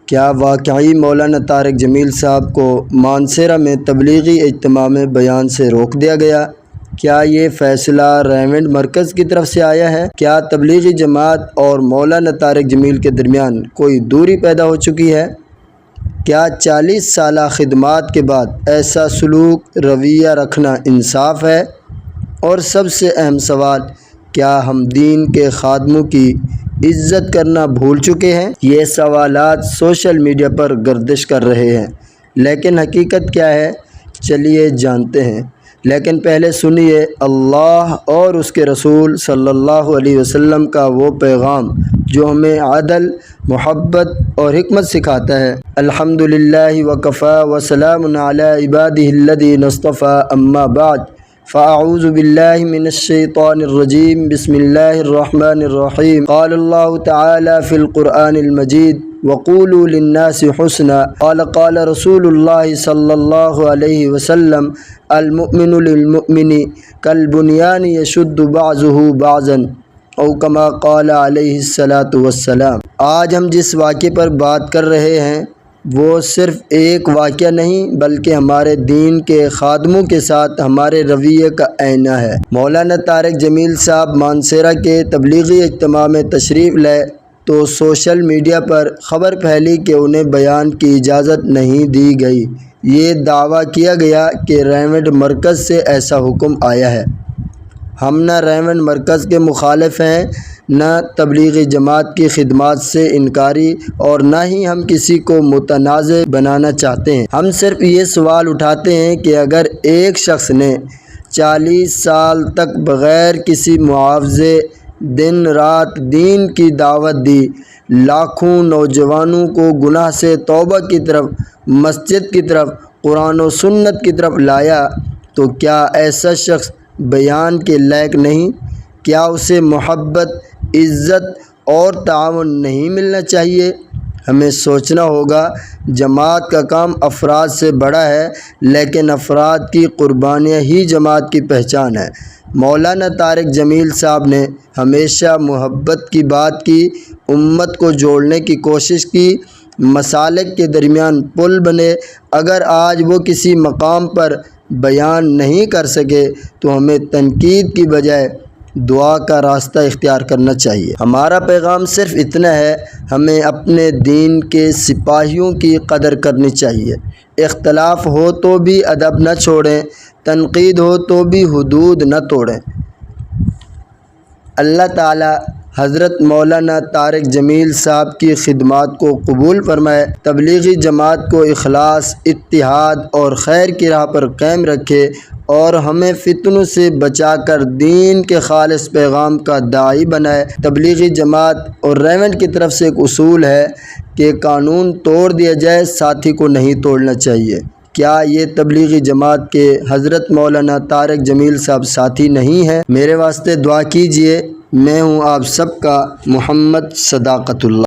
کیا واقعی مولانا طارق جمیل صاحب کو مانسہرہ میں تبلیغی اجتماع میں بیان سے روک دیا گیا؟ کیا یہ فیصلہ ریونڈ مرکز کی طرف سے آیا ہے؟ کیا تبلیغی جماعت اور مولانا طارق جمیل کے درمیان کوئی دوری پیدا ہو چکی ہے؟ کیا 40 سالہ خدمات کے بعد ایسا سلوک رویہ رکھنا انصاف ہے؟ اور سب سے اہم سوال، کیا ہم دین کے خادموں کی عزت کرنا بھول چکے ہیں؟ یہ سوالات سوشل میڈیا پر گردش کر رہے ہیں، لیکن حقیقت کیا ہے؟ چلیے جانتے ہیں، لیکن پہلے سنیے اللہ اور اس کے رسول صلی اللہ علیہ وسلم کا وہ پیغام جو ہمیں عدل، محبت اور حکمت سکھاتا ہے۔ الحمدللہ وکفی وسلام علی عبادہ الذین اصطفی، اما بعد فاعوذ باللہ من الشیطان الرجیم، بسم اللہ الرحمن الرحیم۔ قال اللہ تعالی فی القرآن المجید وقولوا للناس حسنا، قال رسول اللہ صلی اللہ علیہ وسلم المؤمن للمؤمن کالبنیان یشد بعضہ بعضا، او کما قال علیہ الصلاۃ والسلام۔ آج ہم جس واقعے پر بات کر رہے ہیں وہ صرف ایک واقعہ نہیں بلکہ ہمارے دین کے خادموں کے ساتھ ہمارے رویے کا آئینہ ہے۔ مولانا طارق جمیل صاحب مانسہرہ کے تبلیغی اجتماع میں تشریف لائے تو سوشل میڈیا پر خبر پھیلی کہ انہیں بیان کی اجازت نہیں دی گئی۔ یہ دعویٰ کیا گیا کہ ریونڈ مرکز سے ایسا حکم آیا ہے۔ ہم نہ ریونڈ مرکز کے مخالف ہیں، نہ تبلیغی جماعت کی خدمات سے انکاری، اور نہ ہی ہم کسی کو متنازع بنانا چاہتے ہیں۔ ہم صرف یہ سوال اٹھاتے ہیں کہ اگر ایک شخص نے 40 سال تک بغیر کسی معاوضے دن رات دین کی دعوت دی، لاکھوں نوجوانوں کو گناہ سے توبہ کی طرف، مسجد کی طرف، قرآن و سنت کی طرف لایا، تو کیا ایسا شخص بیان کے لائق نہیں؟ کیا اسے محبت، عزت اور تعاون نہیں ملنا چاہیے؟ ہمیں سوچنا ہوگا۔ جماعت کا کام افراد سے بڑا ہے، لیکن افراد کی قربانیاں ہی جماعت کی پہچان ہے۔ مولانا طارق جمیل صاحب نے ہمیشہ محبت کی بات کی، امت کو جوڑنے کی کوشش کی، مسالک کے درمیان پل بنے۔ اگر آج وہ کسی مقام پر بیان نہیں کر سکے تو ہمیں تنقید کی بجائے دعا کا راستہ اختیار کرنا چاہیے۔ ہمارا پیغام صرف اتنا ہے، ہمیں اپنے دین کے سپاہیوں کی قدر کرنی چاہیے۔ اختلاف ہو تو بھی ادب نہ چھوڑیں، تنقید ہو تو بھی حدود نہ توڑیں۔ اللہ تعالی حضرت مولانا طارق جمیل صاحب کی خدمات کو قبول فرمائے، تبلیغی جماعت کو اخلاص، اتحاد اور خیر کی راہ پر قائم رکھے، اور ہمیں فتنوں سے بچا کر دین کے خالص پیغام کا داعی بنائے۔ تبلیغی جماعت اور ریونڈ کی طرف سے ایک اصول ہے کہ قانون توڑ دیا جائے، ساتھی کو نہیں توڑنا چاہیے۔ کیا یہ تبلیغی جماعت کے حضرت مولانا طارق جمیل صاحب ساتھی نہیں ہیں؟ میرے واسطے دعا کیجیے۔ میں ہوں آپ سب کا محمد صداقت اللہ۔